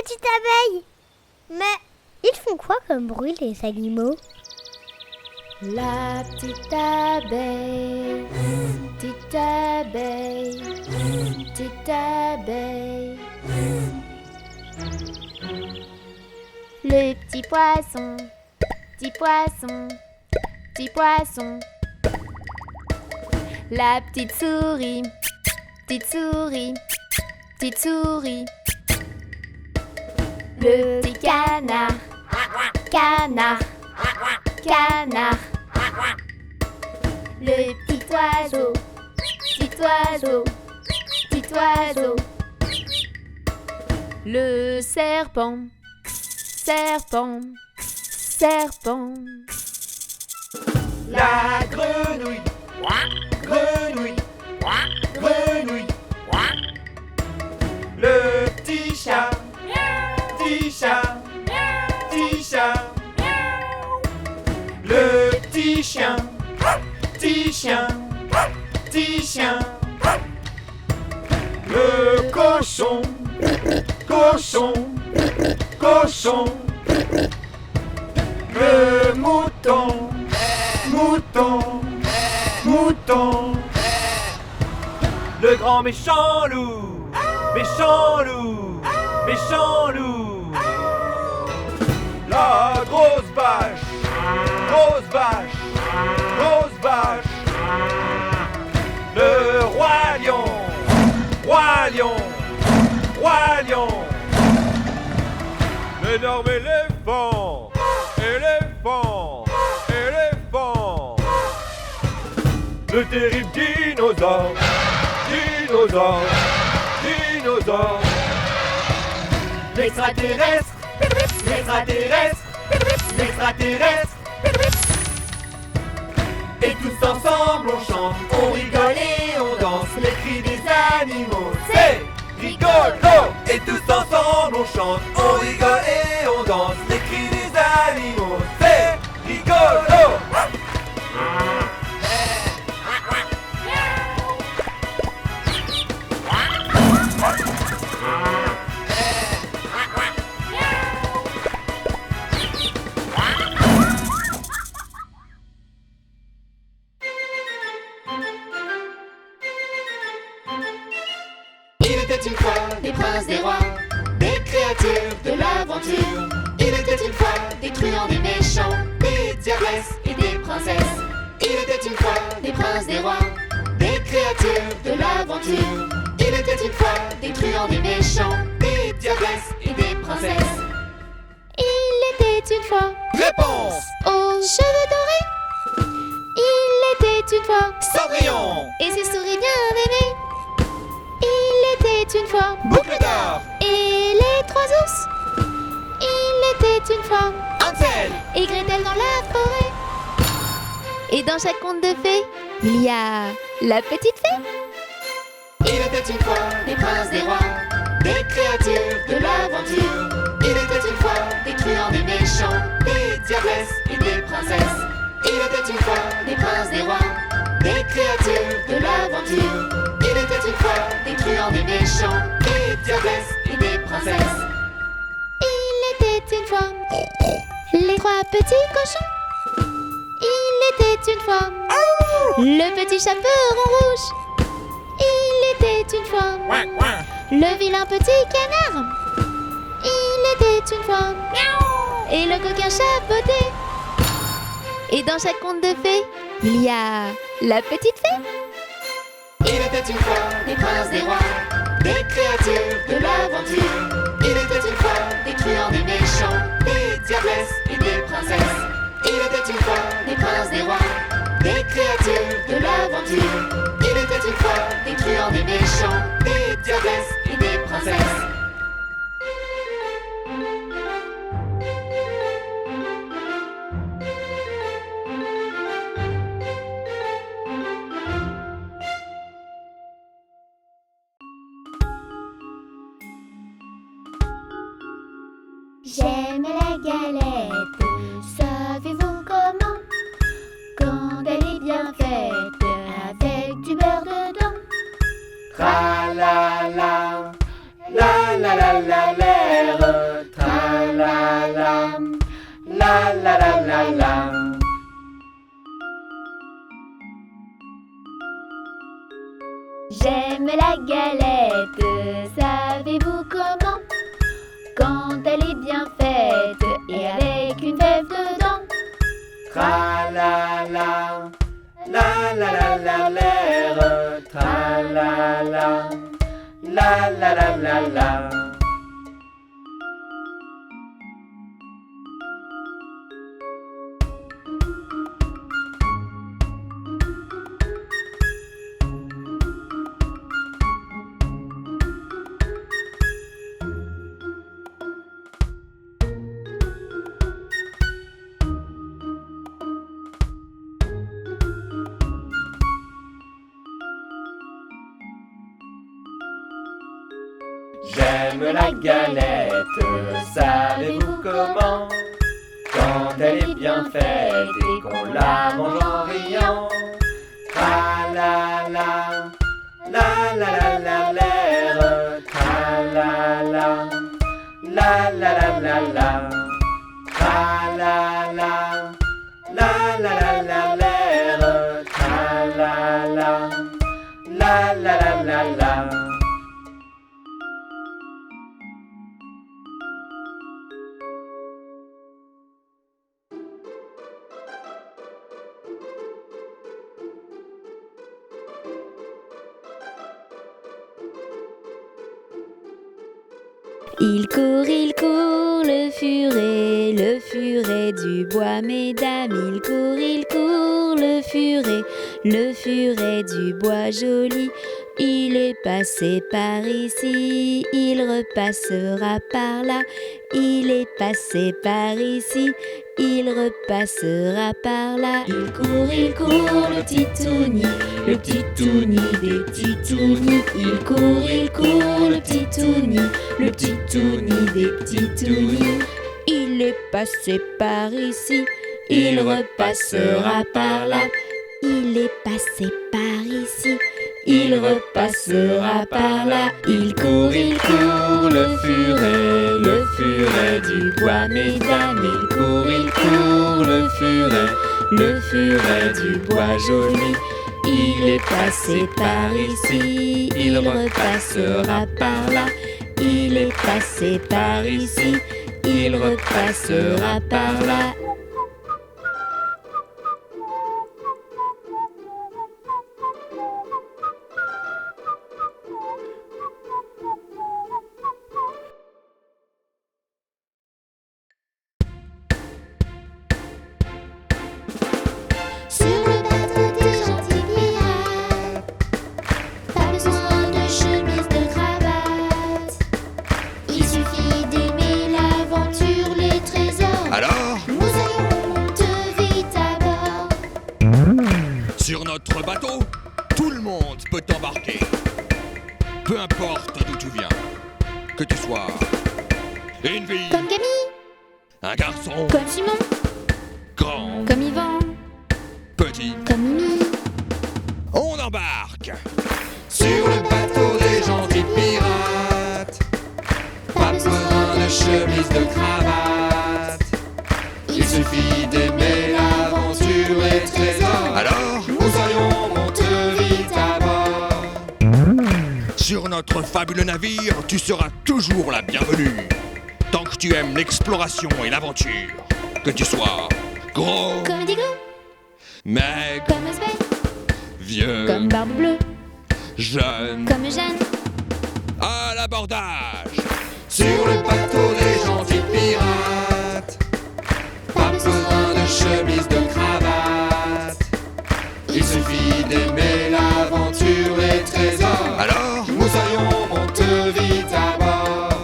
petite abeille. Mais ils font quoi comme bruit, les animaux? La petite abeille, petite abeille, petite abeille. Le petit poisson, petit poisson, petit poisson. La petite souris, petite souris, petite souris. Le petit canard, canard, canard. Le petit oiseau, petit oiseau, petit oiseau. Le serpent, serpent, serpent. La grenouille, grenouille, grenouille. Le petit chat, petit chat, petit chat. Le petit chien, petit chien, petit chien. Le cochon, cochon, cochon. Le mouton, mouton, mouton. Le grand méchant loup, méchant loup, méchant loup. La grosse vache, grosse vache, grosse vache. Le roi lion, roi lion, roi lion. L'énorme éléphant, éléphant, éléphant. Le terrible dinosaure, dinosaure, dinosaure. L'extraterrestre, l'extraterrestre, l'extraterrestre. Et tous ensemble on chante, on rigole et on danse. Les cris des animaux, c'est rigolo. Et tous ensemble on chante, on rigole et on danse. Les cris des animaux, c'est rigolo. Il était une fois des princes, des rois, des créatures de l'aventure. Il était une fois des truands, des méchants, des diabresses et des princesses. Il était une fois des princes, des rois, des créatures de l'aventure. Il était une fois des truands, des méchants, des diabresses et des princesses. Il était une fois Réponse, aux cheveux dorés. Il était une fois Cendrillon, et ses souris bien aimées. Il était une fois Boucle d'or, et les trois ours. Il était une fois Hansel, et Gretel dans la forêt. Et dans chaque conte de fées, il y a la petite fée. Il était une fois des princes, des rois, des créatures de l'aventure. Il était une fois des truands, des méchants, des diabresses et des princesses. Il était une fois des princes, des rois, des créatures de l'aventure. Il était une fois des truands, des méchants, des diabresses et des princesses. Il était une fois les trois petits cochons. Il était une fois le petit chaperon rouge. Il était une fois le vilain petit canard. Il était une fois et le coquin chapeauté. Et dans chaque conte de fées, il y a la petite fée. Il était une fois des princes, des rois, des créatures de l'aventure. Il était une fois des truands, des méchants, des diabresses et des princesses. Il était une fois des princes, des rois, des créatures de l'aventure. Il était une fois des truands, des méchants, des diabresses et des princesses. J'aime la galette, savez-vous comment? Quand elle est bien faite, avec du beurre dedans. tra la la, la la la la la. mer. Tra-la-la, la la la la la. J'aime la galette, savez-vous comment? Quand elle est bien faite et avec une fève dedans. Tra-la-la, la la la la l'air. Tra-la-la, la la la la la. J'aime la galette, savez-vous comment? Quand elle est bien faite et qu'on la mange en riant. Tra-la-la, la la la la l'air. Tra-la-la, la la la la la. Tra-la-la, la la la la l'air. Tra-la-la, la la la la la. Il court, le furet du bois, mesdames. Il court, le furet du bois joli. Il est passé par ici, il repassera par là. Il est passé par ici, il repassera par là. Il court, le petit tout nid des petits tout nid. Il court, le petit tout nid des petits tout nid. Il est passé par ici, il repassera par là. Il est passé par ici, il repassera par là. Il court, le furet du bois, mesdames. Il court, le furet du bois joli. Il est passé par ici, il repassera par là. Il est passé par ici, il repassera par là. Sur le bateau des gentils pirates, pas besoin de chemise, de cravate. Il suffit d'aimer l'aventure, les trésors. Alors, Nous allons monter vite à bord. sur notre bateau, tout le monde peut embarquer. Peu importe d'où tu viens, que tu sois une fille, Comme Camille, un garçon, comme Simon, grand, comme Yvan, petit, comme Mimi. on embarque. Sur le bateau des gentils pirates, pas besoin de chemise, de cravate. Il suffit d'aimer l'aventure et le trésor. Alors, Nous allions monter vite à bord. sur notre fabuleux navire, tu seras toujours la bienvenue. Tant que tu aimes l'exploration et l'aventure, que tu sois gros, Comme Indigo, maigre, comme Asbel, vieux, comme Barbe Bleue, jeune, comme Jeanne. à l'abordage. Sur le bateau des gentils pirates, pas besoin de chemise, de cravate. Il suffit d'aimer l'aventure et le trésor. Alors, Nous allions monter vite à bord.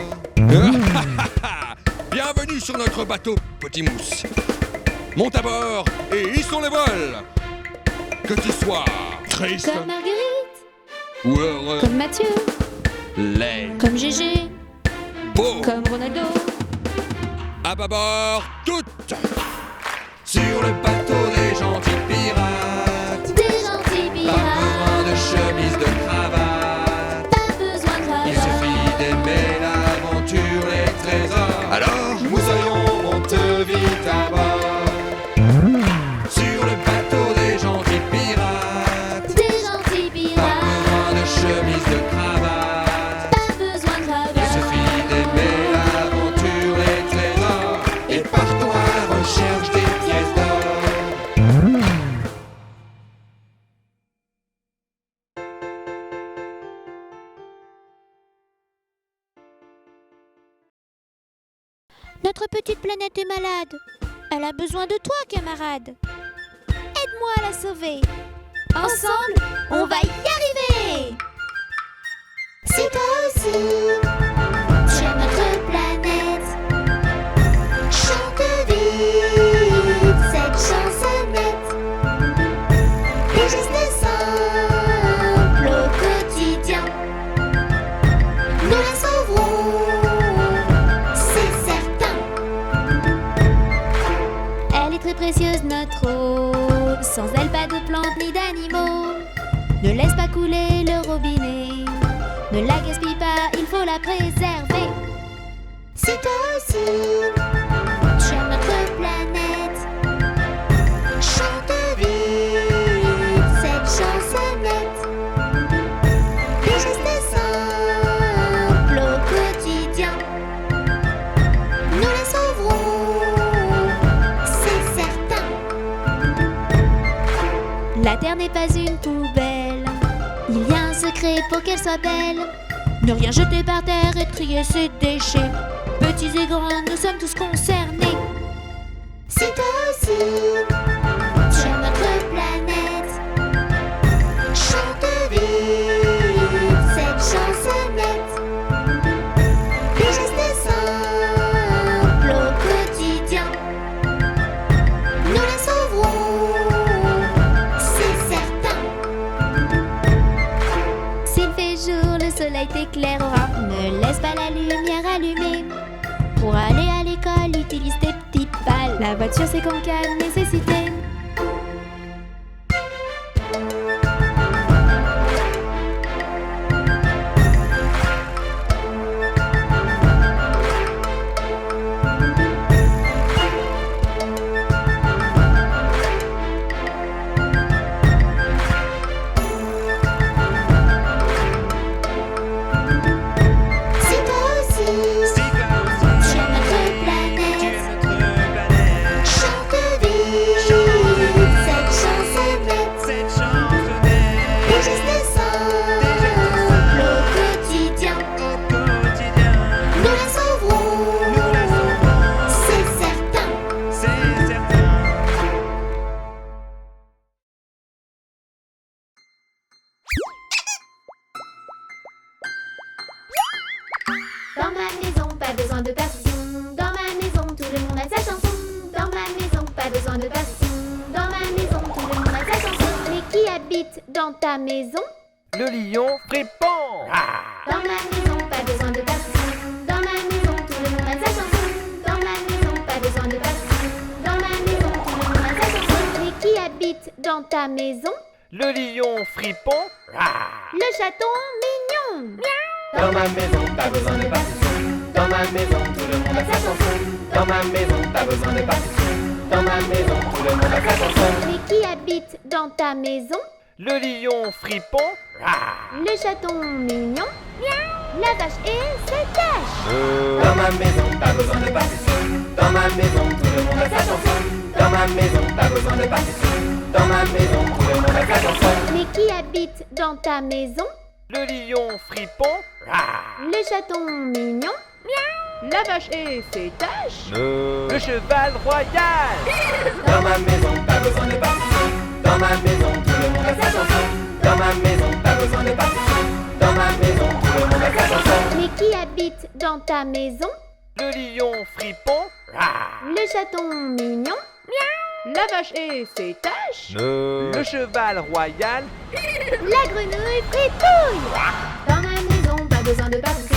bienvenue sur notre bateau, petit mousse. Monte à bord et hissons les voiles. Que tu sois triste Comme Marguerite, ou heureux, comme Mathieu, laid, comme Gégé, beau, comme Ronaldo. à bâbord, toutes. Sur le bateau des gentils pirates, Des gentils pas pirates, besoin de chemise, de cravate. pas besoin de Il cravate. suffit d'aimer l'aventure et le trésor. Notre petite planète est malade. Elle a besoin de toi, camarade. Aide-moi à la sauver. Ensemble, on va y arriver. Si toi aussi, tu aimes notre planète, chante vite cette chansonnette. Des gestes simples au quotidien, nous la sauverons, c'est certain. Elle est très précieuse, notre eau. Sans elle, pas de plantes ni d'animaux. Ne laisse pas couler le robinet. Ne la gaspille pas, il faut la préserver. Si toi aussi, tu aimes notre planète, chante vite cette chansonnette. Des gestes simples au quotidien, nous la sauverons, c'est certain. La terre n'est pas une poubelle. Il y a un secret pour qu'elle soit belle. Ne rien jeter par terre et trier ses déchets. Petits et grands, nous sommes tous concernés. Si toi aussi, tu aimes notre planète, chante vite cette chansonnette. Des gestes simples au quotidien, nous la sauverons, c'est certain. S'il fait jour, le soleil t'éclairera. Ne laisse pas la lumière allumée. Pour aller à l'école, utilise tes petits pales. La voiture, c'est qu'en cas de nécessité. Si toi aussi, tu aimes notre planète, chante vite cette chansonnette. Des gestes simples au quotidien, nous la sauverons, c'est certain. Dans ma maison, pas besoin de partition. Dans ma maison, tout le monde a sa chanson. Dans ma maison, pas besoin de partition. Dans ma maison, tout le monde a sa chanson. Mais qui habite dans ta maison? Le lion fripon. Dans ma maison, pas besoin de partition. Dans ma maison, tout le monde a sa chanson. Dans ma maison, pas besoin de partition. Dans ma maison, tout le monde a sa chanson. Mais qui habite dans ta maison? Le lion fripon. Le chaton mignon. Dans ma maison, pas besoin de partition. Dans ma maison, tout le monde a sa chanson. Dans ma maison, pas besoin de partition. Dans ma maison, tout le monde a sa chanson. Mais qui habite dans ta maison? Le lion fripon. Le chaton mignon. La vache et ses taches. Dans ma maison, pas besoin de partition. Dans ma maison, tout le monde a sa chanson. Dans ma maison, pas besoin de partition. Dans ma maison, tout le monde a sa chanson. Mais qui habite dans ta maison? Le lion fripon. Le chaton mignon. La vache et ses taches. Le cheval royal. Dans ma maison, pas besoin de partition. Dans ma maison, tout le monde a sa chanson. Dans ma maison, pas besoin de partition. Dans ma maison, tout le monde a sa chanson. Mais qui habite dans ta maison? Le lion fripon. Le chaton mignon. La vache et ses taches. Le cheval royal. La grenouille fritouille. Dans ma maison, pas besoin de partition.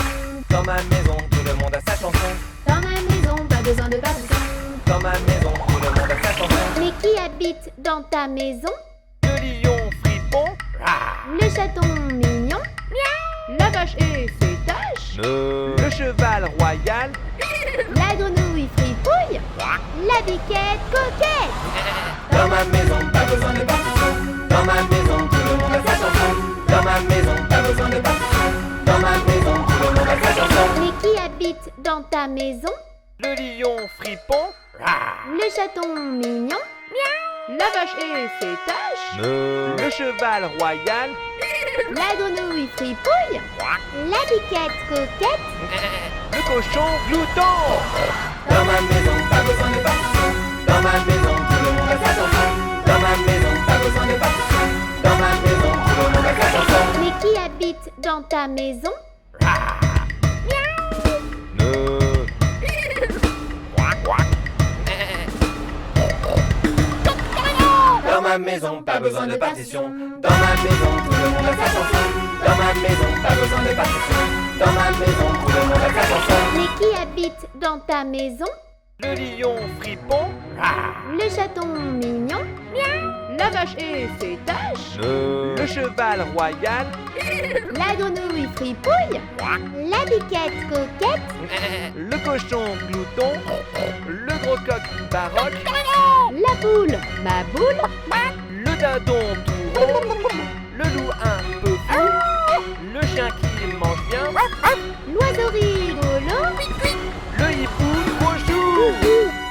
Dans ma maison, tout le monde a sa chanson. Dans ma maison, pas besoin de partition. Dans ma maison, tout le monde a sa chanson. Mais qui habite dans ta maison? Le lion fripon. Le chaton mignon. La vache et ses taches. Le cheval royal. La grenouille fripouille. La biquette coquette. Dans ma maison, pas besoin de partition. Dans ma maison, tout le monde a sa chanson. Dans ma maison, pas besoin de partition. Dans ma maison, tout le monde a sa chanson. Mais qui habite dans ta maison? Le lion fripon. Le chaton mignon. La vache et ses taches. Le cheval royal. La grenouille fripouille. La biquette coquette. Le cochon glouton. Dans ma maison, pas besoin de partition. Dans ma maison, tout le monde a sa chanson. Dans ma maison, pas besoin de partition. Dans ma maison, tout le monde a sa chanson. Mais qui habite dans ta maison? Dans ma maison, pas besoin de partition. Dans ma maison, tout le monde a sa chanson. Dans ma maison, pas besoin de partition. Dans ma maison, tout le monde a sa chanson. Mais qui habite dans ta maison? Le lion fripon. Le chaton mignon. La vache et ses taches. Le cheval royal. La grenouille fripouille. La biquette coquette. Le cochon glouton. Le gros coq baroque. La poule, ma boule. Le dindon tout rond. Le loup un peu fou. Le chien qui mange bien. L'oiseau rigolo. Le hibou trop chou.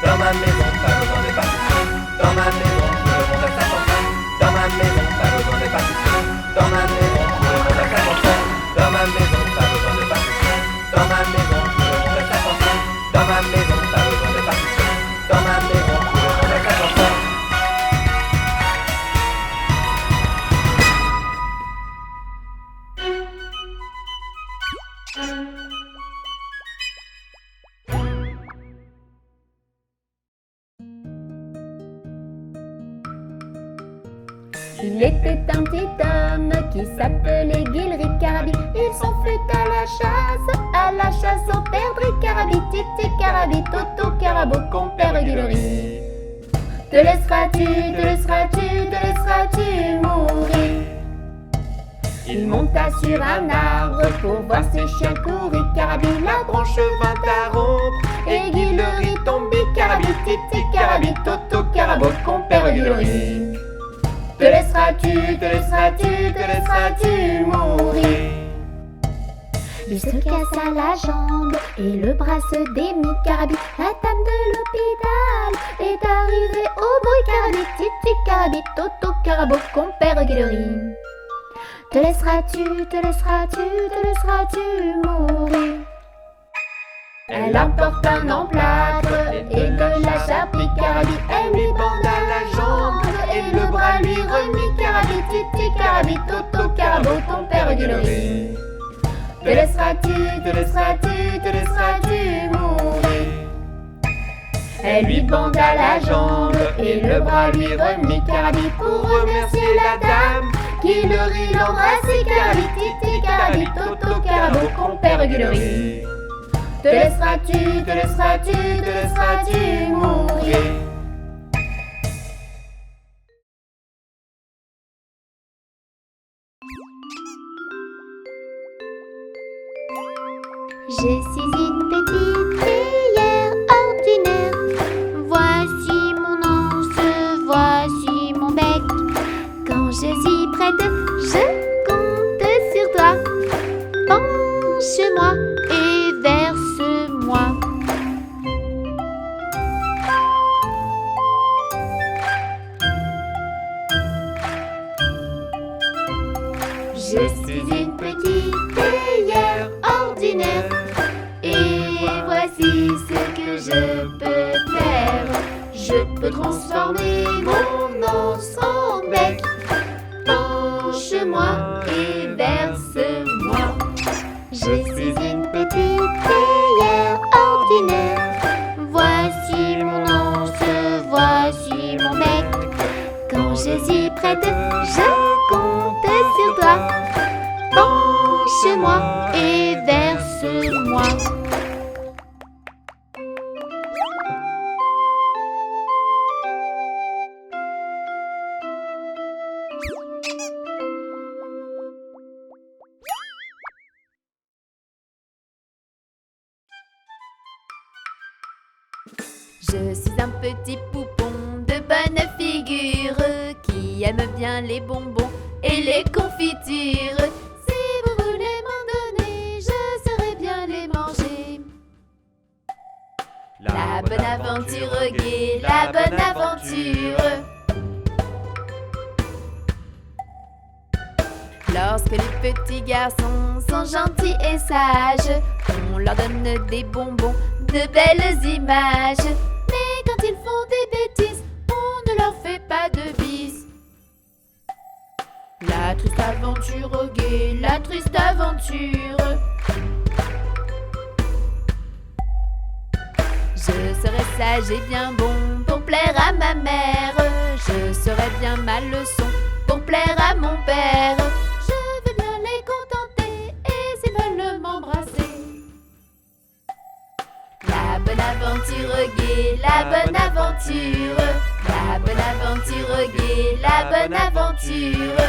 Dans ma maison, pas besoin de partition. Dans ma maison, tout le monde a sa chanson. Dans ma maison, pas besoin de partition. Dans ma maison, tout le monde a sa chanson. Dans ma maison, pas besoin de partition. Dans ma maison, tout le monde a sa chanson. Dans ma maison, pas besoin de partition. Dans ma maison, tout le monde a sa chanson. Il était un petit homme qui s'appelait Gilri Carabi. Il s'en fut à la chasse au perdrix Carabi. Titi Carabi, Toto Carabo, compère Gilri. Te laisseras-tu mourir? Il monta sur un arbre pour voir ses chiens courir. Carabi, la branche vint à rompre et Gilri tomba. Carabi, Titi Carabi, Toto Carabo, compère Gilri. Te laisseras-tu mourir? Il se cassa la jambe et le bras se démit. Carabi, la dame de l'hôpital est arrivée au bruit. Carabi, Titi Carabi, Toto Carabo, compère Gilri. Te laisseras-tu mourir? Elle apporte un emplâtre et de la charpie. Carabi, elle lui banda la jambe et le bras lui remit. Carabi, Titi Carabi, Toto Carabo, ton père Gilri. Te laisseras-tu mourir? Elle lui banda la jambe et le bras lui remit. Carabi, pour remercier la dame, Gilri l'embrassait. Carabi, Titi Carabi, Toto Carabo, compère Gilri. Te laisseras-tu mourir? Je suis une petite théière ordinaire. Voici mon anse, voici mon bec. Quand je suis prête, je compte sur toi. Penche-moi et verse-moi. Je suis une petite théière ordinaire. Et voici ce que je peux faire. Je peux transformer mon anse en bec. Penche-moi et verse-moi. Je suis une petite théière ordinaire. Voici mon anse, voici mon bec. Quand je suis prête, je compte sur toi. Penche-moi et verse-moi. Je suis un petit poupon de bonne figure qui aime bien les bonbons et les confitures. Si vous voulez m'en donner, je saurais bien les manger. La bonne aventure gaie, la bonne aventure. Lorsque les petits garçons sont gentils et sages, on leur donne des bonbons, de belles images. Mais quand ils font des bêtises, on ne leur fait pas de bises. La triste aventure gaie, la triste aventure. Je serai sage et bien bon pour plaire à ma mère. Je serai bien ma leçon pour plaire à mon père. Je veux bien les contenter et s'ils veulent m'embrasser. La bonne aventure gaie, la bonne aventure. La bonne aventure gaie, la bonne aventure.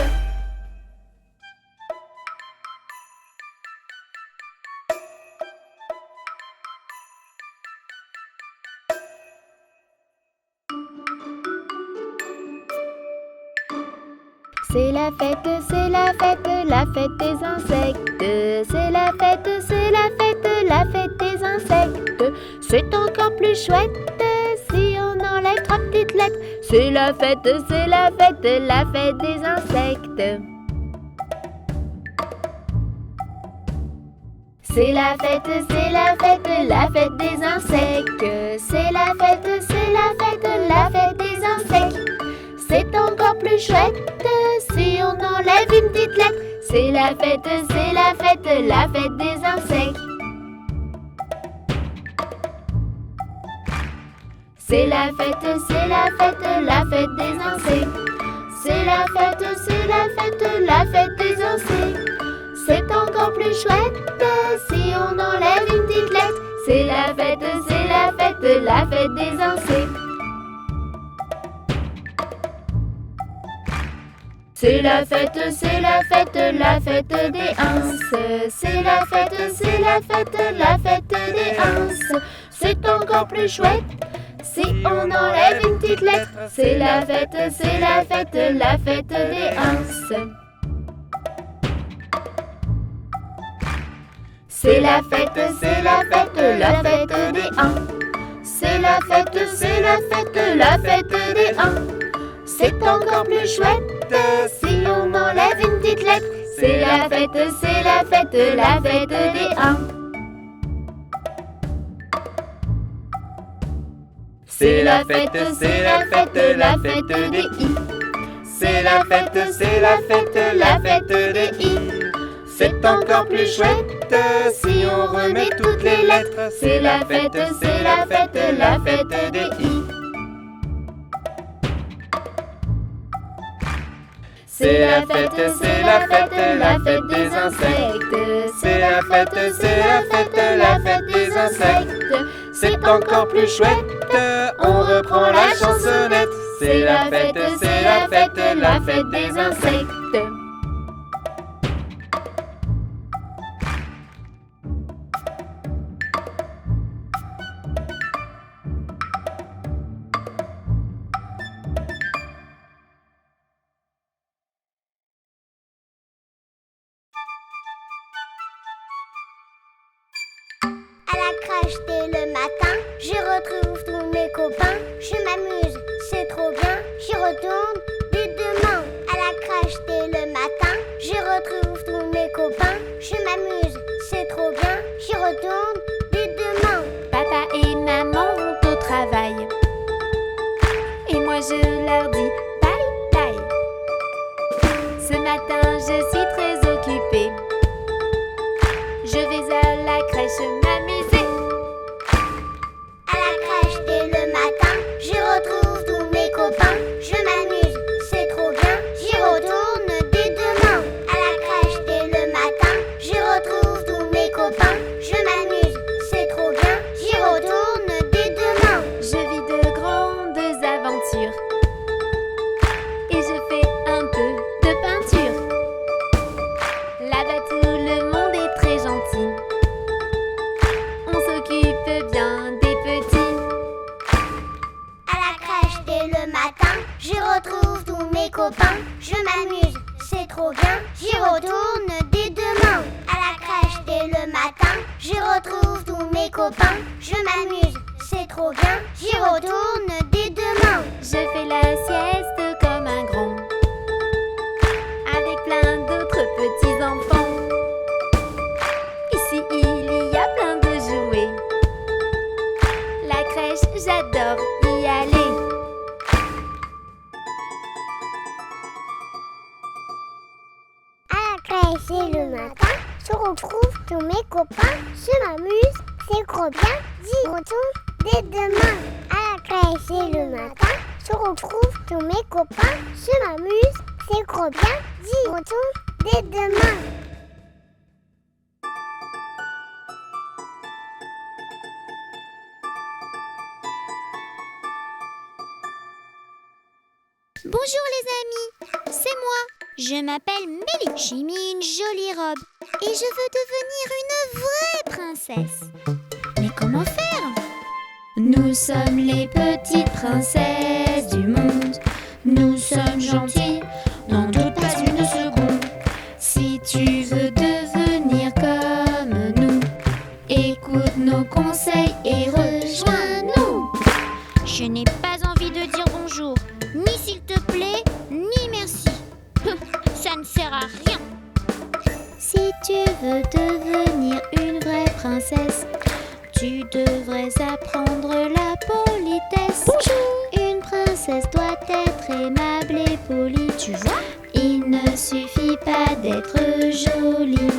C'est la fête, la fête des insectes. C'est la fête des insectes. C'est encore plus chouette si on enlève 3 petites lettres. C'est la fête des insectes. C'est la fête des insectes. C'est la fête des insectes. C'est encore plus chouette si on enlève une petite lettre. C'est la fête des insectes. C'est la fête des insectes. C'est la fête des insectes. C'est encore plus chouette si on enlève une petite lettre. C'est la fête des insectes. C'est la fête des ins. C'est la fête des ins. C'est encore plus chouette si on enlève une petite lettre. C'est la fête des ins. C'est la fête des ins. C'est la fête des ins. C'est encore plus chouette si on enlève une petite lettre. C'est la fête des ins. C'est la fête des i. C'est la fête des i. C'est encore plus chouette si on remet toutes les lettres. C'est la fête des i. C'est la fête des insectes. C'est la fête des insectes. C'est encore plus chouette, on reprend la chansonnette. C'est la fête des insectes. À la crèche dès le matin, je retrouve tous mes copains. Je m'amuse, c'est trop bien, j'y retourne dès demain. À la crèche dès le matin, je retrouve tous mes copains. Je m'amuse, c'est trop bien, j'y retourne dès demain. Papa et maman vont au travail et moi je leur dis bye bye. Ce matin je suis très occupée. Je vais à la crèche m'amuser. À la crèche dès le matin, je retrouve tous mes copains. Je m'amuse, c'est trop bien, j'y retourne dès demain. À la crèche dès le matin, je retrouve tous mes copains. Je m'amuse, c'est trop bien, j'y retourne dès demain. Je vis de grandes aventures et je fais un peu de peinture. Là-bas tout le monde est très gentil. On s'occupe bien des petits. À la crèche dès le matin, je retrouve tous mes copains. Je m'amuse, c'est trop bien, j'y retourne dès demain. À la crèche dès le matin, je retrouve tous mes copains. Je m'amuse, c'est trop bien, j'y retourne dès demain. Je fais la sieste comme un grand, avec plein d'autres petits. retrouve tous mes copains, je m'amuse, c'est trop bien. J'y retourne dès demain. À la crèche et le matin, je retrouve tous mes copains, je m'amuse, c'est trop bien. J'y retourne dès demain. Bonjour les amis, c'est moi. Je m'appelle Mélie. J'ai mis une jolie robe et je veux devenir une vraie princesse. Mais comment faire? Nous sommes les petites princesses du monde. Nous sommes gentilles, n'en doute pas une seconde. Si tu veux devenir comme nous, écoute nos conseils et rejoins-nous. Je n'ai pas envie de dire bonjour, ni s'il te plaît, ni merci. Ça ne sert à rien. Si tu veux devenir une vraie princesse, tu devrais apprendre la politesse. Bonjour. Une princesse doit être aimable et polie, tu vois. Il ne suffit pas d'être jolie.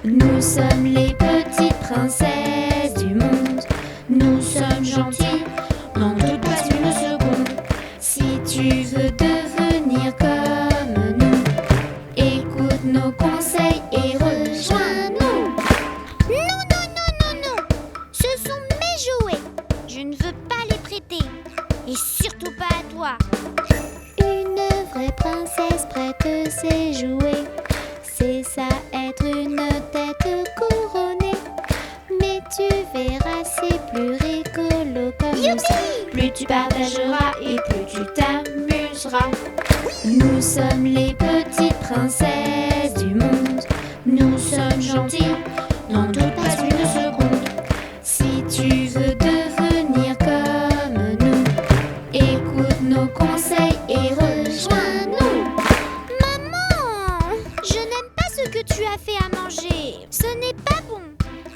Nous sommes les petites princesses du monde. Nous sommes gentilles, n'en doute pas une seconde. Si tu veux devenir comme nous, écoute nos conseils et rejoins-nous. Non, non, non, non, non. Ce sont mes jouets. Je ne veux pas les prêter. Et surtout pas à toi. Une vraie princesse prête ses jouets. C'est ça être une tête couronnée. Mais tu verras, c'est plus rigolo comme ça. Plus tu partageras et plus tu t'amuseras. Nous sommes les petites princesses du monde. Nous sommes gentilles, n'en doute pas une seconde. Si tu veux devenir comme nous, écoute nos conseils et rejoins-nous. Maman, je n'aime pas ce que tu as fait à manger. Ce n'est pas bon.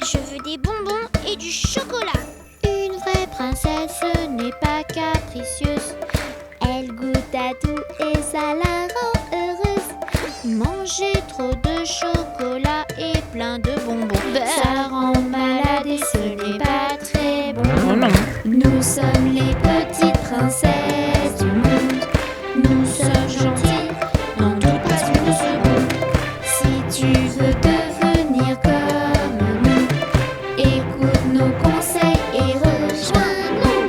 Je veux des bonbons et du chocolat. Une vraie princesse n'est pas capricieuse. Elle goûte à tout et ça la rend heureuse. Manger trop de chocolat et plein de bonbons, ça rend malade et ce n'est pas très bon. Nous sommes les petites princesses du monde. Nous sommes gentilles, n'en doute pas une seconde. Si tu veux devenir comme nous, écoute nos conseils et rejoins-nous.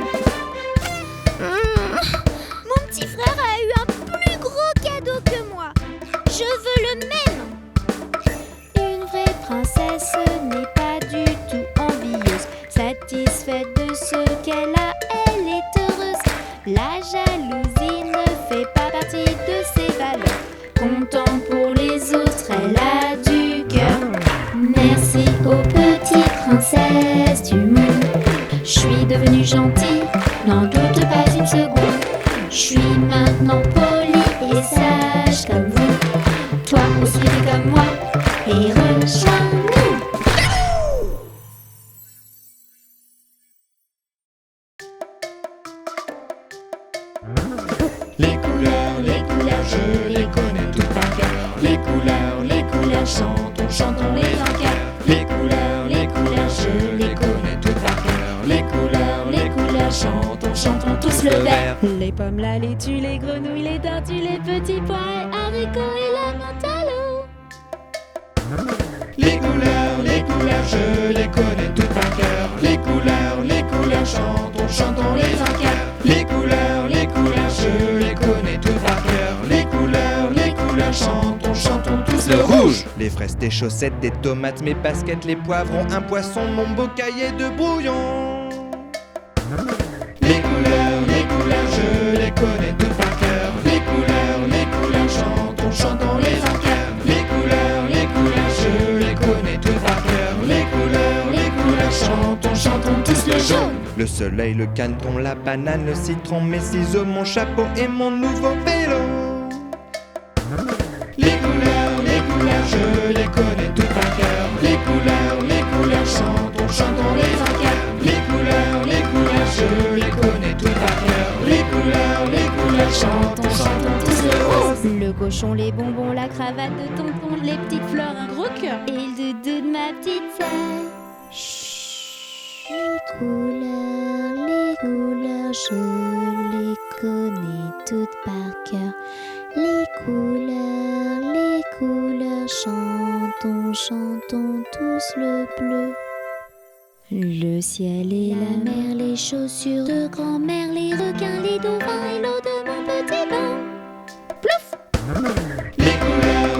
Mon petit frère a eu un plus gros cadeau que moi. Je veux le même. Une vraie princesse n'est pas du tout envieuse. Satisfaite de ce qu'elle a, elle est heureuse. La jalousie ne fait pas partie de ses valeurs. Comptant pour les autres, elle a du cœur. Merci aux petites princesses du monde. Je suis devenue gentille, n'en doute pas une seconde. Je suis maintenant polie et sage comme vous. Toi aussi fais comme moi et rejoins-nous. Les couleurs, je les connais toutes par cœur. Les couleurs, chantons les en cœur. Les couleurs, je les connais toutes par cœur. Les couleurs, chantons tous le vert. Les pommes, la laitue, les grenouilles, les tortues, les petits pois et haricots et la menthe à l'eau. Les couleurs, je les connais toutes par cœur. Les couleurs, chantons les en cœur. Les couleurs, je les connais toutes par cœur. Les couleurs, chantons tous le rouge. Les fraises, tes chaussettes, tes tomates, mes baskets, les poivrons, un poisson, mon beau cahier de brouillon. Les couleurs, je les connais toutes par cœur. Les couleurs, chantons les en cœur. Les couleurs, je les connais toutes par cœur. Les couleurs, chantons tous le jaune. Le soleil, le caneton, la banane, le citron, mes ciseaux, mon chapeau et mon nouveau vélo. Les couleurs, je les connais toutes par cœur. Les couleurs, chantons les en cœur. Les couleurs, je les connais toutes par cœur. Les couleurs, chantons tous le rose. Le cochon, les bonbons, la cravate de tonton, les petites fleurs, un gros cœur et le doudou de ma petite sœur. Les couleurs, je les connais toutes par cœur. Les couleurs, chantons, chantons tous le bleu. Le ciel et la mer, les chaussures de grand-mère, les requins, les dauphins et l'eau de mon petit bain. Plouf! Les couleurs,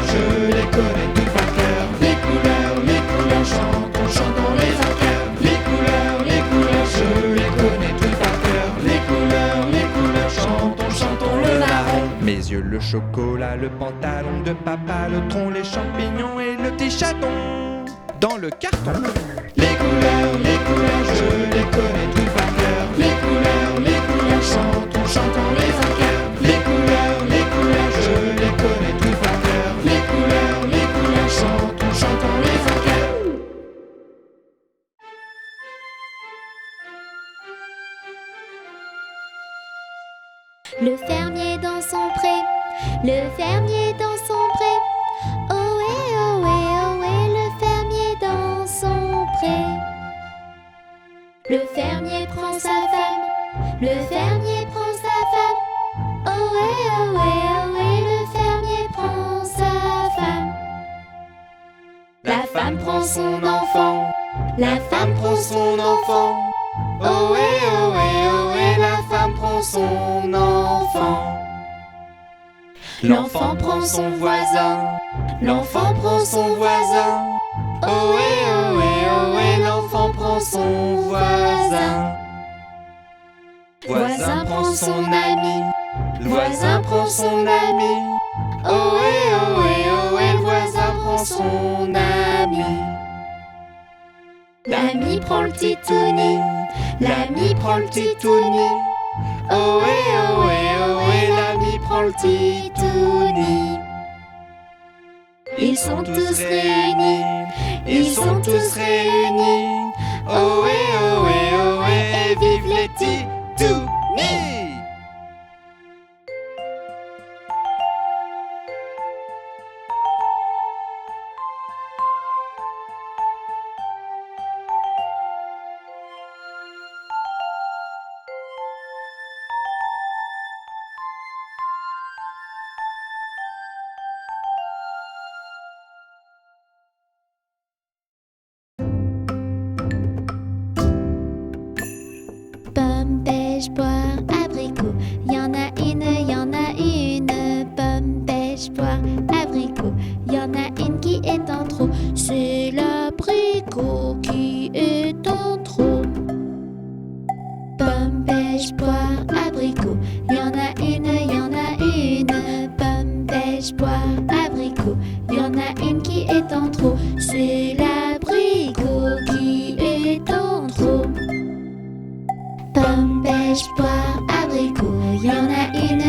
je les connais toutes par cœur. Les couleurs, chantons, chantons les en chœur. Les couleurs, je les connais toutes par cœur. Les couleurs, chantons, chantons le marron. Mes yeux, le chocolat, le pantalon de papa, le tronc, les champignons et le petit chaton dans le carton. Les couleurs, je les connais toutes par cœur. Les couleurs, chantons, chantons les en chœur. Les couleurs, je les connais toutes par cœur. Les couleurs, chantons, chantons les en chœur. Le fermier dans son pré, le fermier dans son pré. Ohé, ohé, ohé, le fermier dans son pré. Le fermier prend sa femme, le fermier prend sa femme. Ohé, ohé, ohé, le fermier prend sa femme. La femme prend son enfant, la femme prend son enfant. Ohé, ohé, ohé, la femme prend son enfant. L'enfant prend son voisin, l'enfant prend son voisin. Ohé, ohé, ohé, l'enfant prend son voisin. Voisin prend son ami, voisin prend son ami. Ohé, ohé, ohé, le voisin prend son ami. L'ami prend le titouni, l'ami prend le titouni. Ohé, ohé, ohé, l'ami prend le titouni. Ils sont tous réunis, ils sont tous réunis. Ohé, ohé, ohé, et vive les titounis. Pomme, pêche, poire, abricot. Y'en a une. Pomme, pêche, poire, abricot. Y'en a une qui est en trop. C'est l'abricot qui est en trop. Pomme, pêche, poire, abricot. Y'en a une. Pomme, pêche, poire, abricot. Y'en a une qui est en trop. C'est l'abricot qui est en trop. Pomme, pêche, poire, abricot. Y'en a une.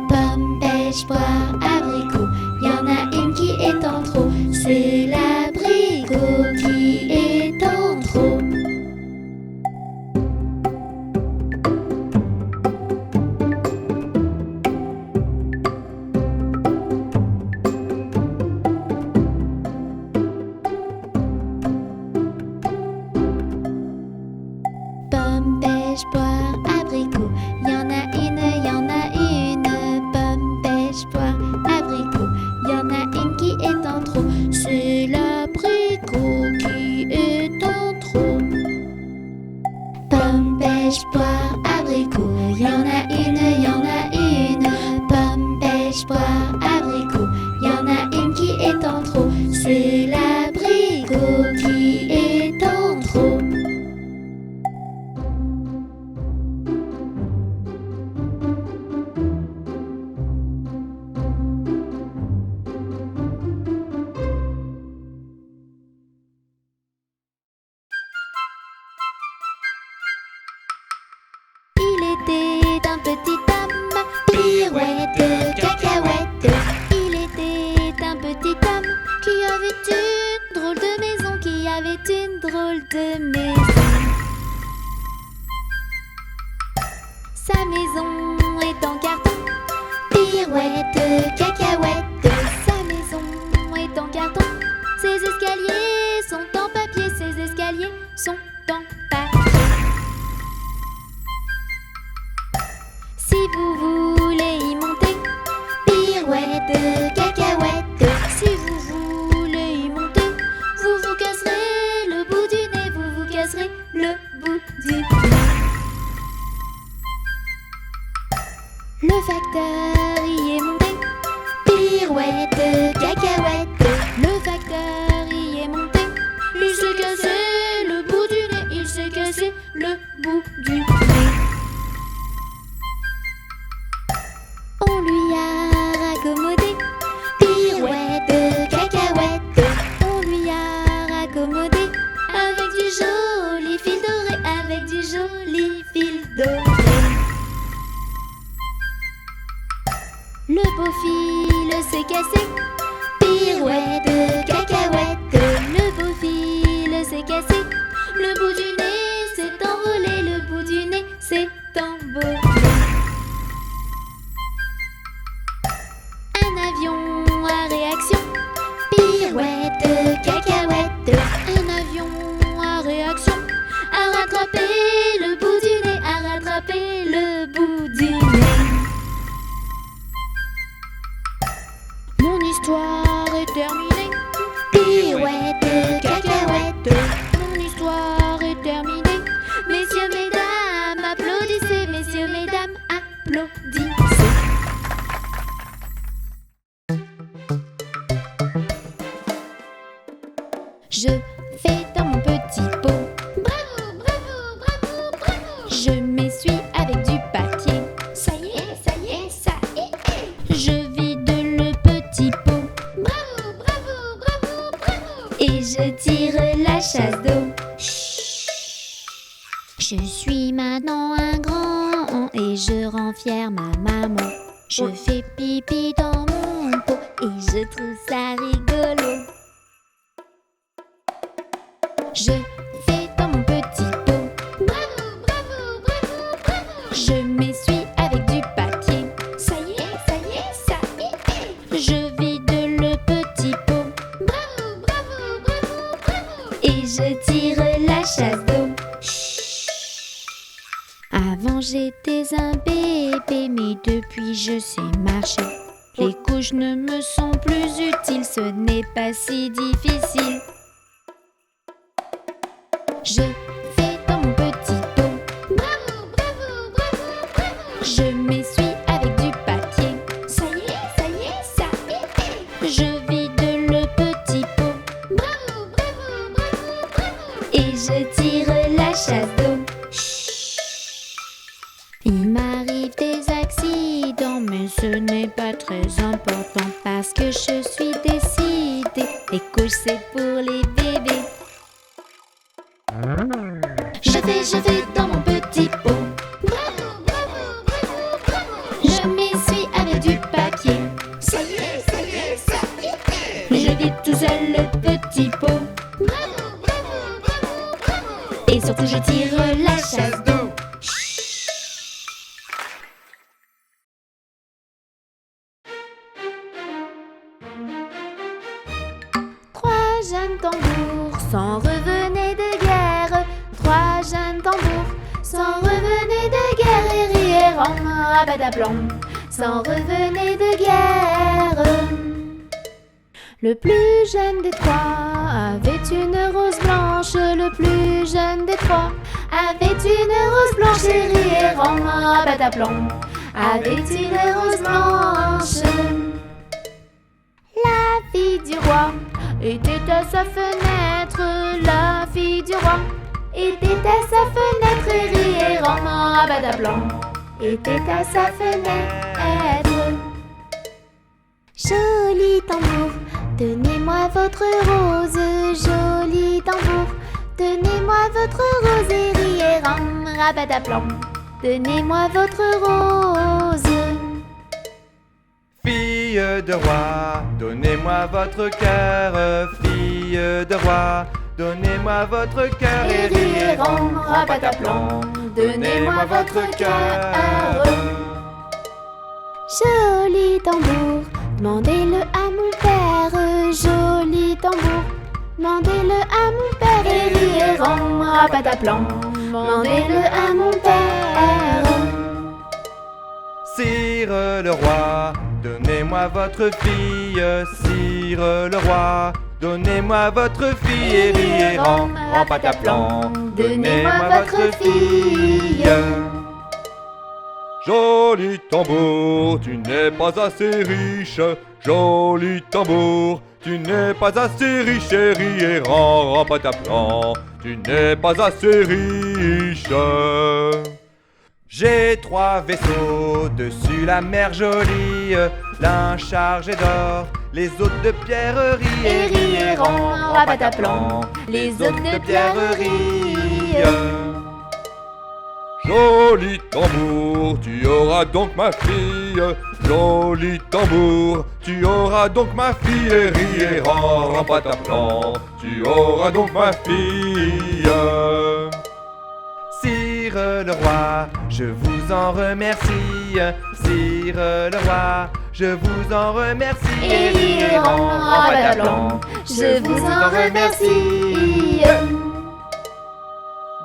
Pomme, pêche, poire, abricot. Y'en a une qui est en trop. C'est l'abricot qui est en trop. Pomme, pêche, poire, abricot. Y'en a une. Pomme, pêche, poire, abricot. Y'en a une qui est en trop. C'est l'abricot qui est en trop. Pomme, pêche, poire, abricot. Y'en a une. Pomme, pêche, poire, abricot. Y'en a une qui est en trop. C'est l'abricot qui est en trop. Il était un petit homme, pirouette, cacahuète. Il était un petit homme qui avait une drôle de maison, qui avait une drôle de maison. Sa maison est en carton, pirouette, cacahuète. Sa maison est en carton, le bout du nez. Le facteur y est monté, pirouette de cacahuète. Le facteur y est monté, il s'est cassé le bout du nez, il s'est cassé le bout du nez. On lui a raccommodé, pirouette de cacahuète. On lui a raccommodé avec du joli fil doré, avec du joli fil doré. Le beau fil s'est cassé, pirouette de cacahuète. Le beau fil s'est cassé, le bout du nez s'est envolé, le bout du nez s'est envolé. Un avion à réaction, pirouette de cacahuète. Un avion à réaction, à rattraper le bout du nez, à rattraper le bout du nez. Mon histoire est terminée, pirouette de cacahuète. Mon histoire est terminée. Messieurs, mesdames, applaudissez. Messieurs, mesdames, applaudissez. Je fais dans mon petit pot. Bravo, bravo, bravo, bravo. Je m'essuie avec du papier. Ça y est, ça y est, ça y est. Je vide le petit pot. Bravo, bravo, bravo, bravo. Et je tire la chasse d'eau. Je suis maintenant un grand et je rends fière ma maman. Je fais pipi dans mon pot et je trouve ça rigolo. Je fais dans mon petit pot. Bravo, bravo, bravo, bravo. Je m'essuie avec du papier. Ça y est, ça y est, ça y est. Je vide le petit pot. Bravo, bravo, bravo, bravo. Et je tire la chasse d'eau. Avant j'étais un bébé, mais depuis je sais marcher. Les couches ne me sont plus utiles, ce n'est pas si difficile. Je fais dans mon petit pot. Bravo, bravo, bravo, bravo. Je m'essuie avec du papier. Ça y est, ça y est, ça y est. Je vide le petit pot. Bravo, bravo, bravo, bravo. Et je tire la chasse d'eau. Il m'arrive des accidents, mais ce n'est pas très important parce que je suis décidée. Les couches c'est pour les bébés. Je fais dans mon petit pot. Bravo, bravo, bravo, bravo. Je m'essuie avec du papier. Ça y est, ça y est, ça y est. Je vide tout seul le petit pot. Bravo, bravo, bravo, bravo. Et surtout je tire la chasse d'eau. Trois jeunes tambours s'en revenaient de guerre. Trois jeunes tambours s'en revenaient de guerre et riaient en rabadablan, s'en revenaient de guerre. Le plus jeune des trois avait une rose blanche. Le plus jeune des trois avait une rose blanche et riaient en rabadablan, avait une rose blanche. La fille du roi était à sa fenêtre. La fille du roi était à sa fenêtre et riait en rabadablan, était à sa fenêtre. Joli tambour, donnez-moi votre rose. Joli tambour, donnez-moi votre rose et riait en rabadablan, donnez-moi votre rose. Fille de roi, donnez-moi votre cœur. Fille de roi, donnez-moi votre cœur et riez en rabadablan, donnez-moi votre cœur. Joli tambour, demandez-le à mon père. Joli tambour, demandez-le à mon père et riez en rabadablan, demandez-le à mon père. Sire le roi, donnez-moi votre fille. Sire le roi, Donnez-moi votre fille et riez, ran, ran pataplan. Donnez-moi votre fille. Joli tambour, tu n'es pas assez riche. Joli tambour, tu n'es pas assez riche. Et riez, ran, ran pataplan. Tu n'es pas assez riche. J'ai 3 vaisseaux dessus la mer jolie, l'un chargé d'or, les autres de pierreries. Et riez, ran, ran pataplan, les autres de pierreries. Joli tambour, tu auras donc ma fille. Joli tambour, tu auras donc ma fille. Et riez, ran, ran pataplan, tu auras donc ma fille. Sire le roi, je vous en remercie. Sire le roi, je vous en remercie. Et riez, ran, ran pataplan, je vous en remercie.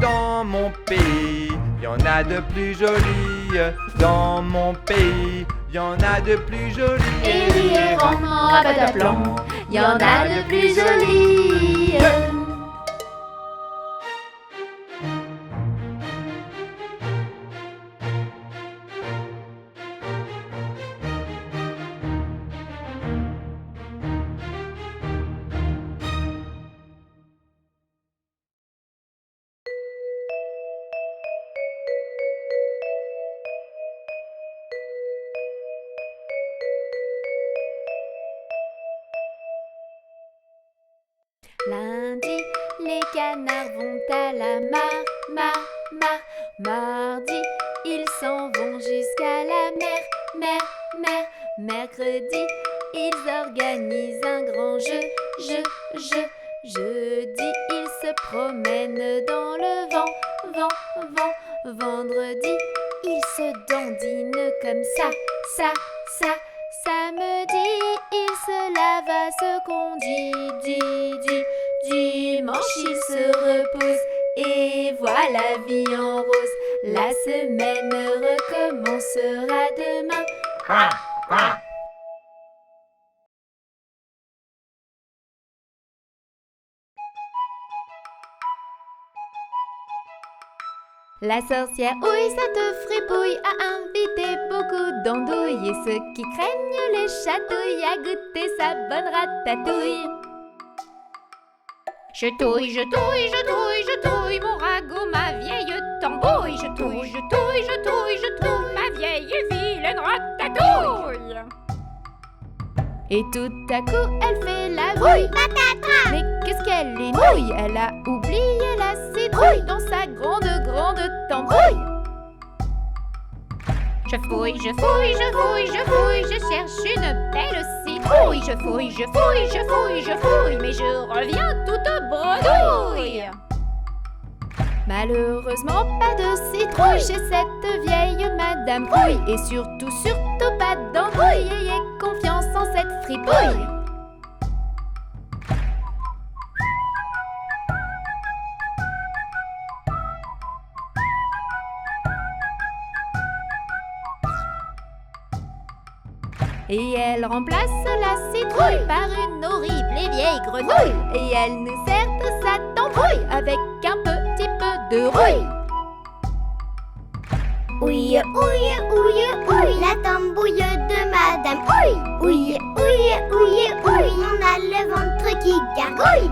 Dans mon pays, y en a de plus jolies. Dans mon pays, y en a de plus jolies. Et riez, ran, ran pataplan, y en a de plus jolies. Lundi, les canards vont à la mare. Mardi, ils s'en vont jusqu'à la mer. Mercredi, ils organisent un grand jeu. Jeudi, ils se promènent dans le vent. Vendredi, ils se dandinent comme ça. Samedi, ils se lavent à ce qu'on dit. Dimanche, ils se reposent et voilà la vie en rose. La semaine recommencera demain. La sorcière ouille, cette fripouille, a invité beaucoup d'andouilles. Et ceux qui craignent les chatouilles, à goûter sa bonne ratatouille. Je touille, mon ragot, ma vieille tambouille. Je touille, ma vieille et vilaine ratatouille. Et tout à coup, elle fait la brouille. Mais qu'est-ce qu'elle est nouille? Elle a oublié la citrouille dans sa grande tambouille. Je fouille, je cherche une belle citrouille. Je fouille, mais je reviens toute bredouille. Malheureusement, pas de citrouille chez cette vieille Madame Rouille. Et surtout pas d'embrouille. Ayez confiance en cette fripouille. Et elle remplace la citrouille par une horrible et vieille grenouille. Et elle nous sert de sa tambouille avec un petit peu de rouille. Ouille, la tambouille de Madame Ouille. Ouille, on a le ventre qui gargouille.